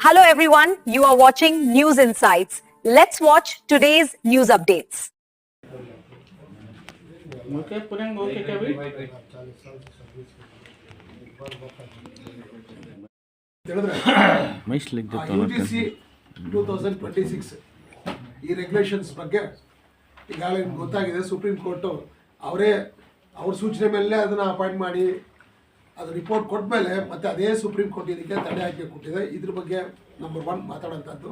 Hello everyone, you are watching News Insights. Let's watch today's news updates. UGC 2026 ಈ regulations ಬಗ್ಗೆ ಈಗಾಗಲೇ ಗೊತ್ತಾಗಿದೆ. Supreme court ಅವ್ರ ಸೂಚನೆ ಮೇಲೆ ಅದನ್ನು ಅಪಾಯಿಂಟ್ ಮಾಡಿ ಅದು ರಿಪೋರ್ಟ್ ಕೊಟ್ಟ ಮೇಲೆ ಮತ್ತೆ ಅದೇ ಸುಪ್ರೀಂ ಕೋರ್ಟ್ ಇದಕ್ಕೆ ತಡೆ ಹಾಕಿ ಕೊಟ್ಟಿದೆ. ಇದ್ರ ಬಗ್ಗೆ ನಂಬರ್ 1 ಮಾತಾಡೋಂಥದ್ದು.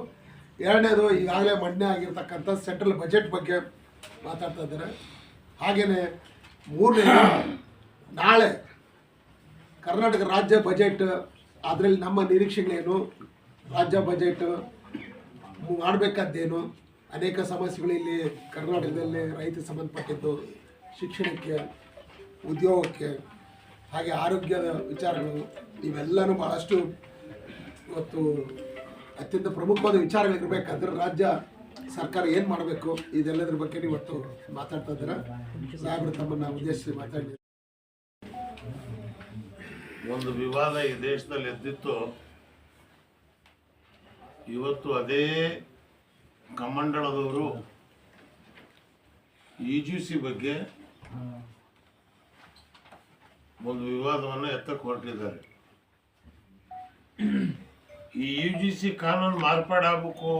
ಎರಡನೇದು, ಈಗಾಗಲೇ ಮಂಡನೆ ಆಗಿರ್ತಕ್ಕಂಥ ಸೆಂಟ್ರಲ್ ಬಜೆಟ್ ಬಗ್ಗೆ ಮಾತಾಡ್ತಾ ಇದ್ದಾರೆ. ಹಾಗೆಯೇ ಮೂರನೇದು, ನಾಳೆ ಕರ್ನಾಟಕ ರಾಜ್ಯ ಬಜೆಟ್, ಅದರಲ್ಲಿ ನಮ್ಮ ನಿರೀಕ್ಷೆಗಳೇನು, ರಾಜ್ಯ ಬಜೆಟ್ ಮಾಡಬೇಕಾದ್ದೇನು, ಅನೇಕ ಸಮಸ್ಯೆಗಳು ಇಲ್ಲಿ ಕರ್ನಾಟಕದಲ್ಲಿ ರೈತ ಸಂಬಂಧಪಟ್ಟಿದ್ದು, ಶಿಕ್ಷಣಕ್ಕೆ, ಉದ್ಯೋಗಕ್ಕೆ, ಹಾಗೆ ಆರೋಗ್ಯದ ವಿಚಾರಗಳು, ಇವೆಲ್ಲನೂ ಭಾಳಷ್ಟು ಇವತ್ತು ಅತ್ಯಂತ ಪ್ರಮುಖವಾದ ವಿಚಾರಗಳಿರಬೇಕಾದ್ರೆ ರಾಜ್ಯ ಸರ್ಕಾರ ಏನು ಮಾಡಬೇಕು, ಇದೆಲ್ಲದ್ರ ಬಗ್ಗೆ ಇವತ್ತು ಮಾತಾಡ್ತಾ ಇದ್ದಾರೆ. ಸಾಹೇಬರು ತಮ್ಮನ್ನು ಉದ್ದೇಶಿಸಿ ಮಾತಾಡಿ. ಒಂದು ವಿವಾದ ಈ ದೇಶದಲ್ಲಿ ಎದ್ದಿತ್ತು. ಇವತ್ತು ಅದೇ ಕಮಂಡಳದವರು UGC ಬಗ್ಗೆ ಒಂದು ವಿವಾದವನ್ನು ಎತ್ತಕ್ಕೆ ಹೊರಟಿದ್ದಾರೆ. ಈ UGC ಕಾನೂನು ಮಾರ್ಪಾಡಾಗಬೇಕು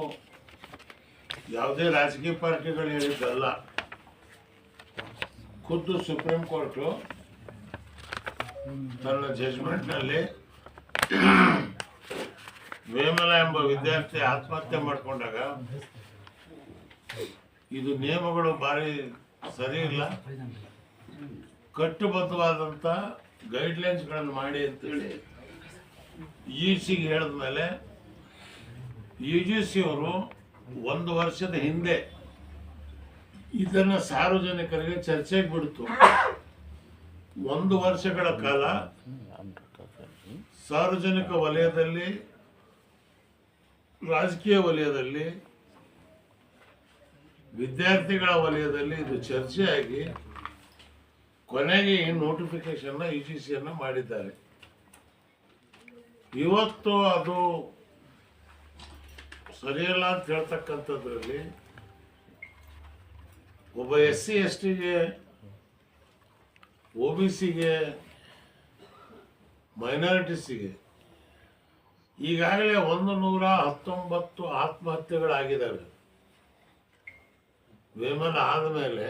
ಯಾವುದೇ ರಾಜಕೀಯ ಪಾರ್ಟಿಗಳು ಹೇಳಿದ್ದಲ್ಲ. ಖುದ್ದು ಸುಪ್ರೀಂ ಕೋರ್ಟು ತನ್ನ ಜಜ್ಮೆಂಟ್ನಲ್ಲಿ ವೇಮಲ ಎಂಬ ವಿದ್ಯಾರ್ಥಿ ಆತ್ಮಹತ್ಯೆ ಮಾಡಿಕೊಂಡಾಗ ಇದು ನಿಯಮಗಳು ಭಾರಿ ಸರಿ ಇಲ್ಲ, ಕಟ್ಟುಬದ್ಧವಾದಂಥ ಗೈಡ್ಲೈನ್ಸ್ಗಳನ್ನು ಮಾಡಿ ಅಂತೇಳಿ UGCಗೆ ಹೇಳಿದ ಮೇಲೆ UGC ಅವರು 1 ವರ್ಷದ ಹಿಂದೆ ಇದನ್ನು ಸಾರ್ವಜನಿಕರಿಗೆ ಚರ್ಚೆಗೆ ಬಿಡ್ತು. 1 ವರ್ಷಗಳ ಕಾಲ ಸಾರ್ವಜನಿಕ ವಲಯದಲ್ಲಿ, ರಾಜಕೀಯ ವಲಯದಲ್ಲಿ, ವಿದ್ಯಾರ್ಥಿಗಳ ವಲಯದಲ್ಲಿ ಇದು ಚರ್ಚೆಯಾಗಿ ಕೊನೆಗೆ ಈ ನೋಟಿಫಿಕೇಶನ್ನ UGCಯನ್ನು ಮಾಡಿದ್ದಾರೆ. ಇವತ್ತು ಅದು ಸರಿಯಲ್ಲ ಅಂತ ಹೇಳ್ತಕ್ಕಂಥದ್ರಲ್ಲಿ ಒಬ್ಬ SC STಗೆ, OBCಗೆ, ಮೈನಾರಿಟೀಸಿಗೆ ಈಗಾಗಲೇ 119 ಆತ್ಮಹತ್ಯೆಗಳಾಗಿದ್ದಾವೆ. ವೇಮನ ಆದಮೇಲೆ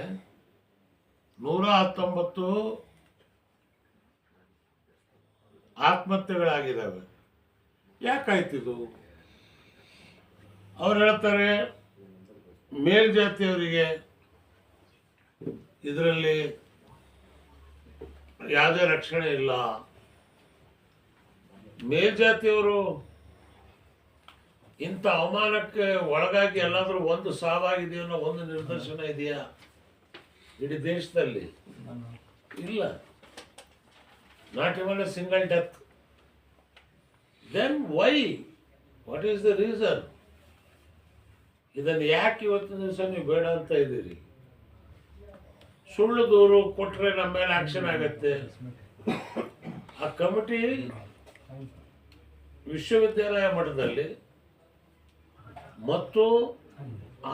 119 ಆತ್ಮಹತ್ಯೆಗಳಾಗಿದ್ದಾವೆ. ಯಾಕಾಯ್ತಿದು? ಅವ್ರು ಹೇಳ್ತಾರೆ ಮೇಲ್ಜಾತಿಯವರಿಗೆ ಇದರಲ್ಲಿ ಯಾವುದೇ ರಕ್ಷಣೆ ಇಲ್ಲ. ಮೇಲ್ಜಾತಿಯವರು ಇಂಥ ಅವಮಾನಕ್ಕೆ ಒಳಗಾಗಿ ಎಲ್ಲಾದರೂ ಒಂದು ಸಾವಾಗಿದೆಯೋ ಅನ್ನೋ ಒಂದು ನಿದರ್ಶನ ಇದೆಯಾ ಇಡೀ ದೇಶದಲ್ಲಿ? ಇಲ್ಲ. Not even a single death. Then why? What is the reason? ಇದನ್ನು ಯಾಕೆ ಇವತ್ತಿನ ದಿವಸ ನೀವು ಬೇಡ ಅಂತ ಇದ್ದೀರಿ? ಸುಳ್ಳು ದೂರು ಕೊಟ್ಟರೆ ನಮ್ಮ ಮೇಲೆ ಆಕ್ಷನ್ ಆಗತ್ತೆ. ಆ ಕಮಿಟಿ ವಿಶ್ವವಿದ್ಯಾಲಯ ಮಟ್ಟದಲ್ಲಿ ಮತ್ತು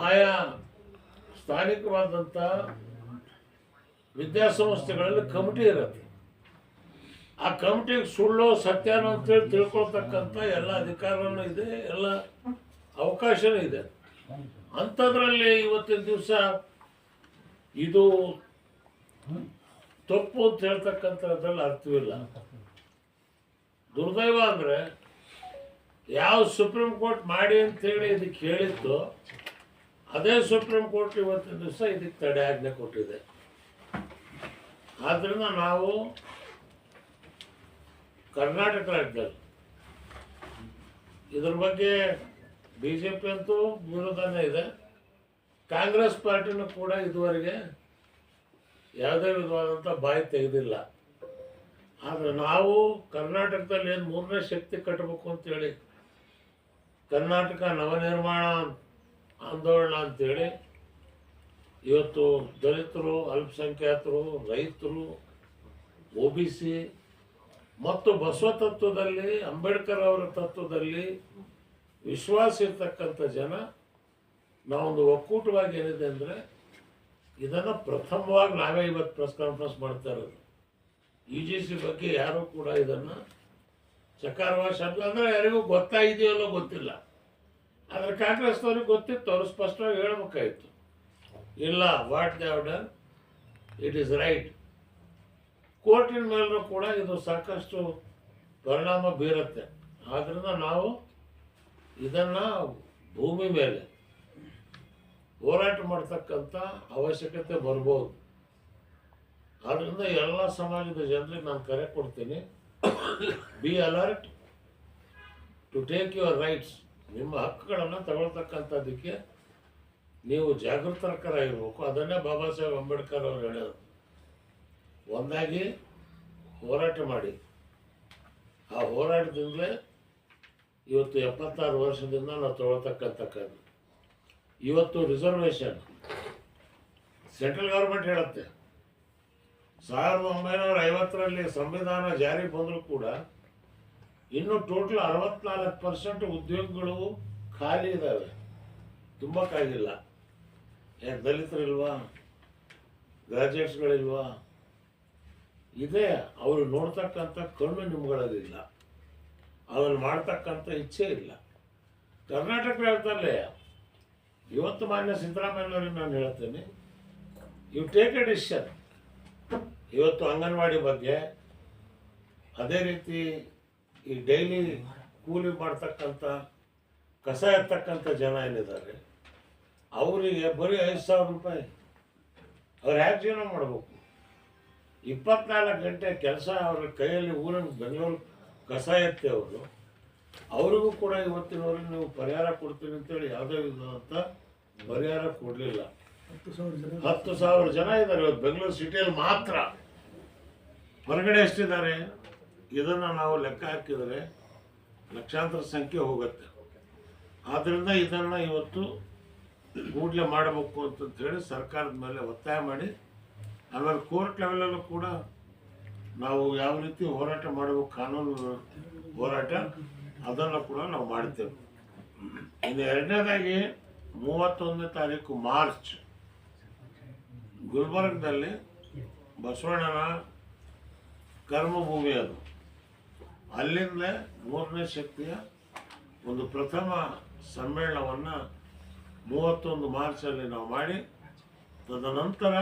ಆಯಾ ಸ್ಥಾನಿಕವಾದಂಥ ವಿದ್ಯಾಸಂಸ್ಥೆಗಳಲ್ಲಿ ಕಮಿಟಿ ಇರುತ್ತೆ. ಆ ಕಮಿಟಿಗೆ ಸುಳ್ಳು ಸತ್ಯನೋ ಅಂತೇಳಿ ತಿಳ್ಕೊಳ್ತಕ್ಕಂಥ ಎಲ್ಲ ಅಧಿಕಾರನೂ ಇದೆ, ಎಲ್ಲ ಅವಕಾಶನೂ ಇದೆ. ಅಂಥದ್ರಲ್ಲಿ ಇವತ್ತಿನ ದಿವಸ ಇದು ತಪ್ಪು ಅಂತ ಹೇಳ್ತಕ್ಕಂಥದ್ರಲ್ಲಿ ಅರ್ಥವಿಲ್ಲ. ದುರ್ದೈವ ಅಂದರೆ ಯಾವ ಸುಪ್ರೀಂ ಕೋರ್ಟ್ ಮಾಡಿ ಅಂತೇಳಿ ಇದಕ್ಕೆ ಹೇಳಿತ್ತು, ಅದೇ ಸುಪ್ರೀಂ ಕೋರ್ಟ್ ಇವತ್ತಿನ ದಿವಸ ಇದಕ್ಕೆ ತಡೆ ಆಜ್ಞೆ ಕೊಟ್ಟಿದೆ. ಆದ್ದರಿಂದ ನಾವು ಕರ್ನಾಟಕ ರಾಜ್ಯದಲ್ಲಿ ಇದ್ರ ಬಗ್ಗೆ BJP ಅಂತೂ ವಿರೋಧನೇ ಇದೆ. ಕಾಂಗ್ರೆಸ್ ಪಾರ್ಟಿನೂ ಕೂಡ ಇದುವರೆಗೆ ಯಾವುದೇ ವಿಧವಾದಂಥ ಬಾಯಿ ತೆಗೆದಿಲ್ಲ. ಆದರೆ ನಾವು ಕರ್ನಾಟಕದಲ್ಲಿ ಏನು 3ನೇ ಶಕ್ತಿ ಕಟ್ಟಬೇಕು ಅಂತೇಳಿ ಕರ್ನಾಟಕ ನವನಿರ್ಮಾಣ ಆಂದೋಲನ ಅಂತೇಳಿ ಇವತ್ತು ದಲಿತರು, ಅಲ್ಪಸಂಖ್ಯಾತರು, ರೈತರು, OBC ಮತ್ತು ಬಸವ ತತ್ವದಲ್ಲಿ, ಅಂಬೇಡ್ಕರ್ ಅವರ ತತ್ವದಲ್ಲಿ ವಿಶ್ವಾಸ ಇರ್ತಕ್ಕಂಥ ಜನ ನಾವೊಂದು ಒಕ್ಕೂಟವಾಗಿ ಏನಿದೆ ಅಂದರೆ ಇದನ್ನು ಪ್ರಥಮವಾಗಿ ನಾವೇ ಇವತ್ತು ಪ್ರೆಸ್ ಕಾನ್ಫರೆನ್ಸ್ ಮಾಡ್ತಾ ಇರೋದು. UGC ಬಗ್ಗೆ ಯಾರೂ ಕೂಡ ಇದನ್ನು ಚಕಾರವಾಶ ಅಂದರೆ ಯಾರಿಗೂ ಗೊತ್ತಾಗಿದೆಯಲ್ಲೋ ಗೊತ್ತಿಲ್ಲ. ಆದರೆ ಕಾಂಗ್ರೆಸ್ನವ್ರಿಗೆ ಗೊತ್ತಿತ್ತು, ಅವರು ಸ್ಪಷ್ಟವಾಗಿ ಹೇಳಬೇಕಾಯಿತು, ಇಲ್ಲ what they have done it is right. ಕೋರ್ಟಿನ ಮೇಲೂ ಕೂಡ ಇದು ಸಾಕಷ್ಟು ಪರಿಣಾಮ ಬೀರುತ್ತೆ. ಆದ್ದರಿಂದ ನಾವು ಇದನ್ನು ಭೂಮಿ ಮೇಲೆ ಹೋರಾಟ ಮಾಡ್ತಕ್ಕಂಥ ಅವಶ್ಯಕತೆ ಬರ್ಬೋದು. ಆದ್ದರಿಂದ ಎಲ್ಲ ಸಮಾಜದ ಜನರಿಗೆ ನಾನು ಕರೆ ಕೊಡ್ತೀನಿ, be alert to take your rights. ನಿಮ್ಮ ಹಕ್ಕುಗಳನ್ನು ತಗೊಳ್ತಕ್ಕಂಥದ್ದಕ್ಕೆ ನೀವು ಜಾಗೃತರಾಗಿರ್ಬೇಕು. ಅದನ್ನೇ ಬಾಬಾ ಸಾಹೇಬ್ ಅಂಬೇಡ್ಕರ್ ಅವರು ಹೇಳೋದು. ಒಂದಾಗಿ ಹೋರಾಟ ಮಾಡಿ, ಆ ಹೋರಾಟದಿಂದಲೇ ಇವತ್ತು 76 ವರ್ಷದಿಂದ ನಾವು ತಗೊಳ್ತಕ್ಕಂಥದ್ದು. ಇವತ್ತು ರಿಸರ್ವೇಷನ್ ಸೆಂಟ್ರಲ್ ಗೌರ್ಮೆಂಟ್ ಹೇಳುತ್ತೆ 1950ರಲ್ಲಿ ಸಂವಿಧಾನ ಜಾರಿ ಬಂದರೂ ಕೂಡ ಇನ್ನು ಟೋಟಲ್ 64% ಉದ್ಯೋಗಗಳು ಖಾಲಿ ಇದ್ದಾವೆ, ತುಂಬಕ್ಕಾಗಿಲ್ಲ. ಯಾಕೆ ದಲಿತರಿಲ್ವಾ, ಗ್ರಾಜ್ಯುಯೇಟ್ಸ್ಗಳಿಲ್ವಾ? ಇದೇ ಅವರು ನೋಡ್ತಕ್ಕಂಥ ಕಣ್ಣು ನಿಮ್ಗಳಲ್ಲಿಲ್ಲ, ಅದನ್ನು ಮಾಡ್ತಕ್ಕಂಥ ಇಚ್ಛೆ ಇಲ್ಲ. ಕರ್ನಾಟಕ ಹೇಳ್ತಾರಲ್ಲೇ, ಇವತ್ತು ಮಾನ್ಯ ಸಿದ್ದರಾಮಯ್ಯನವ್ರಿಗೆ ನಾನು ಹೇಳ್ತೇನೆ, ಯು ಟೇಕ್ ಎ ಡಿಸಿಷನ್. ಇವತ್ತು ಅಂಗನವಾಡಿ ಬಗ್ಗೆ, ಅದೇ ರೀತಿ ಈ ಡೈಲಿ ಕೂಲಿ ಮಾಡ್ತಕ್ಕಂಥ ಕಸ ಎತ್ತಕ್ಕಂಥ ಜನ ಏನಿದ್ದಾರೆ ಅವರಿಗೆ ಬರೀ 5,000 ರೂಪಾಯಿ. ಅವ್ರು ಯಾಕೆ ಜೀವನ ಮಾಡಬೇಕು? 24 ಗಂಟೆ ಕೆಲಸ ಅವ್ರ ಕೈಯಲ್ಲಿ ಊರಿನ ಬೆಂಗಳೂರು ಕಸ ಎತ್ತಿ ಅವ್ರಿಗೂ ಕೂಡ ಇವತ್ತಿನವರೆಗೆ ನೀವು ಪರಿಹಾರ ಕೊಡ್ತೀನಿ ಅಂತೇಳಿ ಯಾವುದೇ ವಿಧವಾದಂಥ ಪರಿಹಾರ ಕೊಡಲಿಲ್ಲ. 10,000 ಜನ ಇದ್ದಾರೆ ಇವತ್ತು ಬೆಂಗಳೂರು ಸಿಟಿಯಲ್ಲಿ ಮಾತ್ರ. ಹೊರಗಡೆ ಎಷ್ಟಿದ್ದಾರೆ ಇದನ್ನು ನಾವು ಲೆಕ್ಕ ಹಾಕಿದರೆ ಲಕ್ಷಾಂತರ ಸಂಖ್ಯೆ ಹೋಗುತ್ತೆ. ಆದ್ದರಿಂದ ಇದನ್ನು ಇವತ್ತು ಕೂಡಲೇ ಮಾಡಬೇಕು ಅಂತಂತೇಳಿ ಸರ್ಕಾರದ ಮೇಲೆ ಒತ್ತಾಯ ಮಾಡಿ, ಆಮೇಲೆ ಕೋರ್ಟ್ ಲೆವೆಲಲ್ಲೂ ಕೂಡ ನಾವು ಯಾವ ರೀತಿ ಹೋರಾಟ ಮಾಡಬೇಕು, ಕಾನೂನು ಹೋರಾಟ, ಅದನ್ನು ಕೂಡ ನಾವು ಮಾಡ್ತೇವೆ. ಇನ್ನು ಎರಡನೇದಾಗಿ 31ನೇ ತಾರೀಕು ಮಾರ್ಚ್ ಗುಲ್ಬರ್ಗದಲ್ಲಿ ಬಸವಣ್ಣನ ಕರ್ಮಭೂಮಿ ಅದು, ಅಲ್ಲಿಂದಲೇ 3ನೇ ಶಕ್ತಿಯ ಒಂದು ಪ್ರಥಮ ಸಮ್ಮೇಳನವನ್ನು 31 ಮಾರ್ಚಲ್ಲಿ ನಾವು ಮಾಡಿ, ತದನಂತರ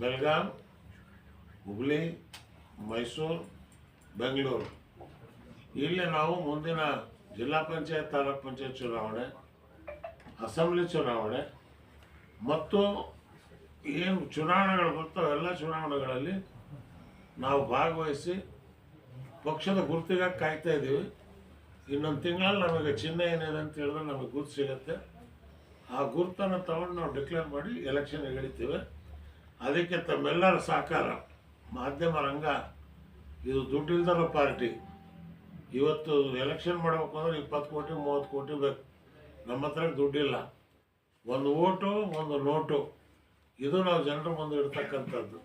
ಬೆಳಗಾಂ, ಹುಬ್ಳಿ, ಮೈಸೂರು, ಬೆಂಗಳೂರು ಇಲ್ಲಿ ನಾವು ಮುಂದಿನ ಜಿಲ್ಲಾ ಪಂಚಾಯತ್, ತಾಲೂಕ್ ಪಂಚಾಯತ್ ಚುನಾವಣೆ, ಅಸೆಂಬ್ಲಿ ಚುನಾವಣೆ ಮತ್ತು ಏನು ಚುನಾವಣೆಗಳು ಬರ್ತಾವೆ ಎಲ್ಲ ಚುನಾವಣೆಗಳಲ್ಲಿ ನಾವು ಭಾಗವಹಿಸಿ ಪಕ್ಷದ ಗುರುತಿಗಾಗಿ ಕಾಯ್ತಾ ಇದ್ದೀವಿ. ಇನ್ನೊಂದು ತಿಂಗಳಲ್ಲಿ ನಮಗೆ ಚಿಹ್ನೆ ಏನಿದೆ ಅಂತ ಹೇಳಿದ್ರೆ ನಮಗೆ ಗುರುತು ಸಿಗುತ್ತೆ. ಆ ಗುರುತನ್ನು ತಗೊಂಡು ನಾವು ಡಿಕ್ಲೇರ್ ಮಾಡಿ ಎಲೆಕ್ಷನ್ಗೆ ಹಿಡಿತೀವಿ. ಅದಕ್ಕೆ ತಮ್ಮೆಲ್ಲರ ಸಹಕಾರ, ಮಾಧ್ಯಮ ರಂಗ, ಇದು ದುಡ್ಡಿಲ್ದರೋ ಪಾರ್ಟಿ. ಇವತ್ತು ಎಲೆಕ್ಷನ್ ಮಾಡಬೇಕು ಅಂದ್ರೆ 20 ಕೋಟಿ 30 ಕೋಟಿ ಬೇಕು. ನಮ್ಮ ಹತ್ರ ದುಡ್ಡಿಲ್ಲ. ಒಂದು ಓಟು, ಒಂದು ನೋಟು, ಇದು ನಾವು ಜನರ ಮುಂದೆ ಇಡ್ತಕ್ಕಂಥದ್ದು.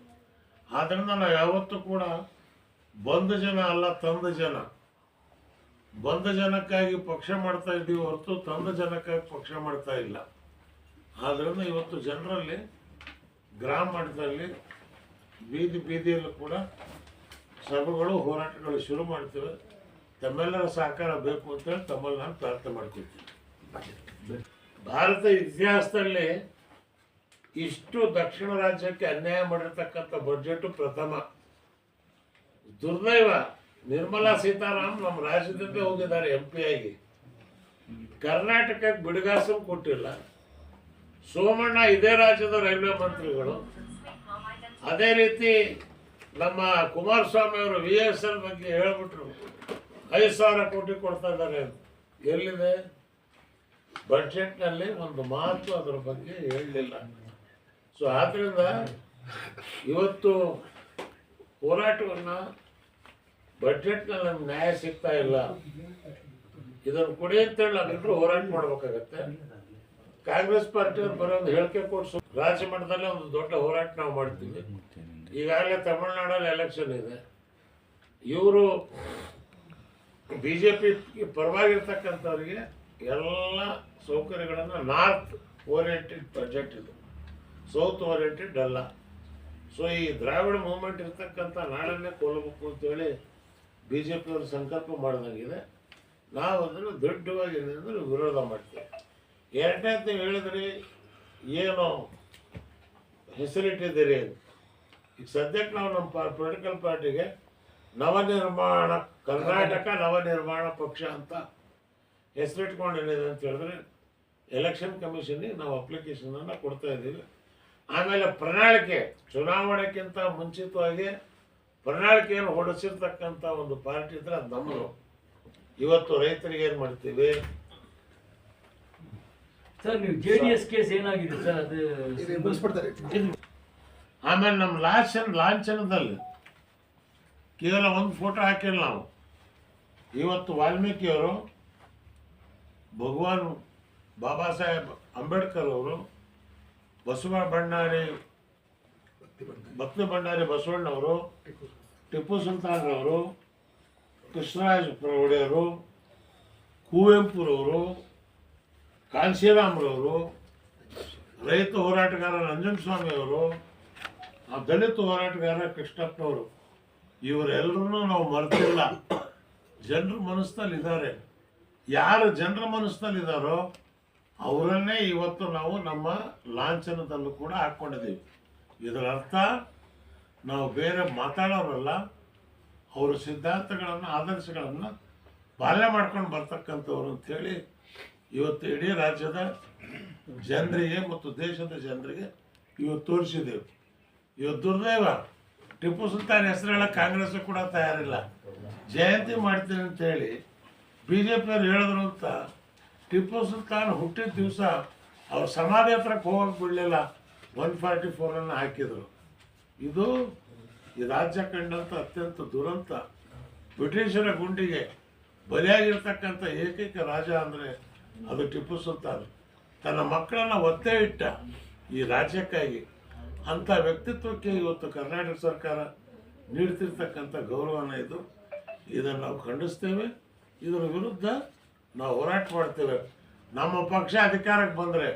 ಆದ್ದರಿಂದ ನಾವು ಯಾವತ್ತೂ ಕೂಡ ಬಂದ ಜನ ಅಲ್ಲ, ತಂದ ಜನ. ಬಂದ ಜನಕ್ಕಾಗಿ ಪಕ್ಷ ಮಾಡ್ತಾ ಇದ್ದೀವಿ ಹೊರತು ತಂದ ಜನಕ್ಕಾಗಿ ಪಕ್ಷ ಮಾಡ್ತಾ ಇಲ್ಲ. ಆದ್ದರಿಂದ ಇವತ್ತು ಜನರಲ್ಲಿ, ಗ್ರಾಮ ಮಟ್ಟದಲ್ಲಿ, ಬೀದಿ ಬೀದಿಯಲ್ಲೂ ಕೂಡ ಸಭೆಗಳು, ಹೋರಾಟಗಳು ಶುರು ಮಾಡ್ತೇವೆ. ತಮ್ಮೆಲ್ಲರ ಸಹಕಾರ ಬೇಕು ಅಂತೇಳಿ ತಮ್ಮಲ್ಲಿ ನಾನು ಪ್ರಾರ್ಥನೆ ಮಾಡ್ಕೊಳ್ತೀನಿ. ಭಾರತ ಇತಿಹಾಸದಲ್ಲಿ ಇಷ್ಟು ದಕ್ಷಿಣ ರಾಜ್ಯಕ್ಕೆ ಅನ್ಯಾಯ ಮಾಡಿರ್ತಕ್ಕಂಥ ಬಜೆಟ್ ಪ್ರಥಮ. ದುರ್ದೈವ, ನಿರ್ಮಲಾ ಸೀತಾರಾಮ್ ನಮ್ಮ ರಾಜ್ಯದಿಂದ ಹೋಗಿದ್ದಾರೆ MP ಆಗಿ. ಕರ್ನಾಟಕಕ್ಕೆ ಬಿಡುಗಾಸು ಕೊಟ್ಟಿಲ್ಲ. ಸೋಮಣ್ಣ ಇದೇ ರಾಜ್ಯದ ರೈಲ್ವೆ ಮಂತ್ರಿಗಳು. ಅದೇ ರೀತಿ ನಮ್ಮ ಕುಮಾರಸ್ವಾಮಿ ಅವರು VSL ಬಗ್ಗೆ ಹೇಳ್ಬಿಟ್ರು 5,000 ಕೋಟಿ ಕೊಡ್ತಾ ಇದ್ದಾರೆ ಅಂತ. ಎಲ್ಲಿದೆ ಬಡ್ಜೆಟ್ನಲ್ಲಿ ಒಂದು ಮಾತು ಅದರ ಬಗ್ಗೆ ಹೇಳಲಿಲ್ಲ. ಸೊ ಆದ್ದರಿಂದ ಇವತ್ತು ಹೋರಾಟವನ್ನು ಬಡ್ಜೆಟ್ನಲ್ಲಿ ನಮ್ಗೆ ನ್ಯಾಯ ಸಿಗ್ತಾ ಇಲ್ಲ, ಇದನ್ನು ಕೊಡಿ ಅಂತೇಳಿ ನಾವೆಲ್ಲರೂ ಹೋರಾಟ ಮಾಡಬೇಕಾಗತ್ತೆ. ಕಾಂಗ್ರೆಸ್ ಪಾರ್ಟಿಯವ್ರು ಬರೋ ಒಂದು ಹೇಳಿಕೆ ಕೊಡಿಸು, ರಾಜ್ಯ ಮಟ್ಟದಲ್ಲೇ ಒಂದು ದೊಡ್ಡ ಹೋರಾಟ ನಾವು ಮಾಡ್ತೀವಿ. ಈಗಾಗಲೇ ತಮಿಳುನಾಡಲ್ಲಿ ಎಲೆಕ್ಷನ್ ಇದೆ. ಇವರು BJP ಪರವಾಗಿರ್ತಕ್ಕಂಥವ್ರಿಗೆ ಎಲ್ಲ ಸೌಕರ್ಯಗಳನ್ನು ನಾರ್ತ್ ಓರಿಯೆಂಟೆಡ್ ಬಜೆಟ್ ಇದು, ಸೌತ್ ಓರಿಯೆಂಟೆಡ್ ಅಲ್ಲ. ಸೊ ಈ ದ್ರಾವಿಡ ಮೂವ್ಮೆಂಟ್ ಇರ್ತಕ್ಕಂಥ ನಾಡನ್ನೇ ಕೊಲ್ಲಬೇಕು ಅಂತೇಳಿ ಬಿ ಜೆ ಪಿಯವರು ಸಂಕಲ್ಪ ಮಾಡಿದಂಗಿದೆ. ನಾವು ಅದನ್ನು ದೊಡ್ಡವಾಗಿ ಏನಿದ್ರೆ ವಿರೋಧ ಮಾಡ್ತೇವೆ. ಎರಡನೇದು ಹೇಳಿದ್ರಿ, ಏನು ಹೆಸರಿಟ್ಟಿದ್ದೀರಿ ಅಂತ. ಈಗ ಸದ್ಯಕ್ಕೆ ನಾವು ನಮ್ಮ ಪೊಲಿಟಿಕಲ್ ಪಾರ್ಟಿಗೆ ನವನಿರ್ಮಾಣ ಕರ್ನಾಟಕ ನವನಿರ್ಮಾಣ ಪಕ್ಷ ಅಂತ ಹೆಸರಿಟ್ಕೊಂಡಿದೆ ಅಂತ ಹೇಳಿದ್ರೆ ಎಲೆಕ್ಷನ್ ಕಮಿಷನ್ಗೆ ನಾವು ಅಪ್ಲಿಕೇಶನನ್ನು ಕೊಡ್ತಾ ಇದ್ದೀವಿ. ಆಮೇಲೆ ಪ್ರಣಾಳಿಕೆ, ಚುನಾವಣೆಗಿಂತ ಮುಂಚಿತವಾಗಿ ಪ್ರಣಾಳಿಕೆಯನ್ನು ಹೊಡೆಸಿರ್ತಕ್ಕಂಥ ಒಂದು ಪಾರ್ಟಿ ಇದ್ರೆ ಅದು ನಮ್ಮದು. ಇವತ್ತು ರೈತರಿಗೆ ಏನು ಮಾಡ್ತೀವಿ ಸರ್, ನೀವು JDS ಕೇಸ್ ಏನಾಗಿದೆ ಸರ್? ಅದು ಮುಗಿಸ್ಬಿಡ್ತಾರೆ. ಆಮೇಲೆ ನಮ್ಮ ಲಾಂಛನದಲ್ಲಿ ಕೇವಲ ಒಂದು ಫೋಟೋ ಹಾಕಿಲ್ಲ ನಾವು. ಇವತ್ತು ವಾಲ್ಮೀಕಿಯವರು, ಭಗವಾನ್ ಬಾಬಾ ಸಾಹೇಬ್ ಅಂಬೇಡ್ಕರ್ ಅವರು, ಭಕ್ತಿ ಭಂಡಾರಿ ಬಸವಣ್ಣವರು, ಟಿಪ್ಪು ಸುಲ್ತಾನ್ರವರು, ಕೃಷ್ಣರಾಜ ಒಡೆಯರು, ಕುವೆಂಪುರವರು, ಕಾಂಶೀರಾಮ್ರವರು, ರೈತ ಹೋರಾಟಗಾರ ನಂಜನಸ್ವಾಮಿಯವರು, ದಲಿತ ಹೋರಾಟಗಾರ ಕೃಷ್ಣಪ್ಪನವರು, ಇವರೆಲ್ಲರನ್ನೂ ನಾವು ಮರೆತಿಲ್ಲ. ಜನರ ಮನಸ್ಸಿನಲ್ಲಿ ಇದ್ದಾರೆ. ಯಾರು ಜನರ ಮನಸ್ಸಿನಲ್ಲಿದ್ದಾರೋ ಅವರನ್ನೇ ಇವತ್ತು ನಾವು ನಮ್ಮ ಲಾಂಛನದಲ್ಲೂ ಕೂಡ ಹಾಕ್ಕೊಂಡಿದ್ದೀವಿ. ಇದರ ಅರ್ಥ ನಾವು ಬೇರೆ ಮಾತಾಡೋರಲ್ಲ, ಅವರ ಸಿದ್ಧಾಂತಗಳನ್ನು, ಆದರ್ಶಗಳನ್ನು ಪಾಲನೆ ಮಾಡ್ಕೊಂಡು ಬರ್ತಕ್ಕಂಥವ್ರು ಅಂಥೇಳಿ ಇವತ್ತು ಇಡೀ ರಾಜ್ಯದ ಜನರಿಗೆ ಮತ್ತು ದೇಶದ ಜನರಿಗೆ ಇವತ್ತು ತೋರಿಸಿದ್ದೇವೆ. ಇವತ್ತು ದುರ್ದೈವ, ಟಿಪ್ಪು ಸುಲ್ತಾನ್ ಹೆಸರು ಹೇಳಕ್ಕೆ ಕಾಂಗ್ರೆಸ್ ಕೂಡ ತಯಾರಿಲ್ಲ. ಜಯಂತಿ ಮಾಡ್ತೀನಿ ಅಂತೇಳಿ ಬಿ ಜೆ ಪಿಯವ್ರು ಹೇಳಿದ್ರು ಅಂತ ಟಿಪ್ಪು ಸುಲ್ತಾನ್ ಹುಟ್ಟಿದ ದಿವಸ ಅವ್ರ ಸಮಾಧಿ ಹತ್ರಕ್ಕೆ ಹೋಗಕ್ಕೆ ಬಿಡಲಿಲ್ಲ, 144 ಹಾಕಿದರು. ಇದು ಈ ರಾಜ್ಯ ಕಂಡಂಥ ಅತ್ಯಂತ ದುರಂತ. ಬ್ರಿಟಿಷರ ಗುಂಡಿಗೆ ಬಲಿಯಾಗಿರ್ತಕ್ಕಂಥ ಏಕೈಕ ರಾಜ ಅಂದರೆ ಅದು ಟಿಪ್ಪು ಸುಲ್ತಾನ್. ತನ್ನ ಮಕ್ಕಳನ್ನು ಒತ್ತೆ ಇಟ್ಟ ಈ ರಾಜ್ಯಕ್ಕಾಗಿ. ಅಂಥ ವ್ಯಕ್ತಿತ್ವಕ್ಕೆ ಇವತ್ತು ಕರ್ನಾಟಕ ಸರ್ಕಾರ ನೀಡ್ತಿರ್ತಕ್ಕಂಥ ಗೌರವನ ಇದು. ಇದನ್ನು ನಾವು ಖಂಡಿಸ್ತೇವೆ. ಇದರ ವಿರುದ್ಧ ನಾವು ಹೋರಾಟ ಮಾಡ್ತೇವೆ. ನಮ್ಮ ಪಕ್ಷ ಅಧಿಕಾರಕ್ಕೆ ಬಂದರೆ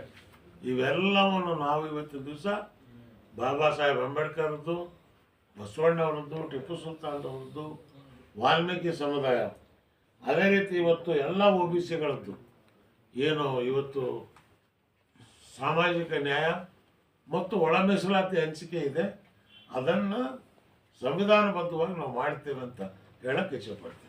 ಇವೆಲ್ಲವನ್ನು ನಾವು ಇವತ್ತು ದಿವಸ ಬಾಬಾ ಸಾಹೇಬ್ ಅಂಬೇಡ್ಕರ್ದು, ಬಸವಣ್ಣವರದ್ದು, ಟಿಪ್ಪು ಸುಲ್ತಾನ್ರವ್ರದ್ದು, ವಾಲ್ಮೀಕಿ ಸಮುದಾಯ, ಅದೇ ರೀತಿ ಇವತ್ತು ಎಲ್ಲ OBCಗಳದ್ದು ಏನು ಇವತ್ತು ಸಾಮಾಜಿಕ ನ್ಯಾಯ ಮತ್ತು ಒಳ ಮೀಸಲಾತಿ ಹಂಚಿಕೆ ಇದೆ, ಅದನ್ನು ಸಂವಿಧಾನಬದ್ಧವಾಗಿ ನಾವು ಮಾಡ್ತೇವೆ ಅಂತ ಹೇಳಕ್ಕೆ ಇಚ್ಛೆಪಡ್ತೀವಿ.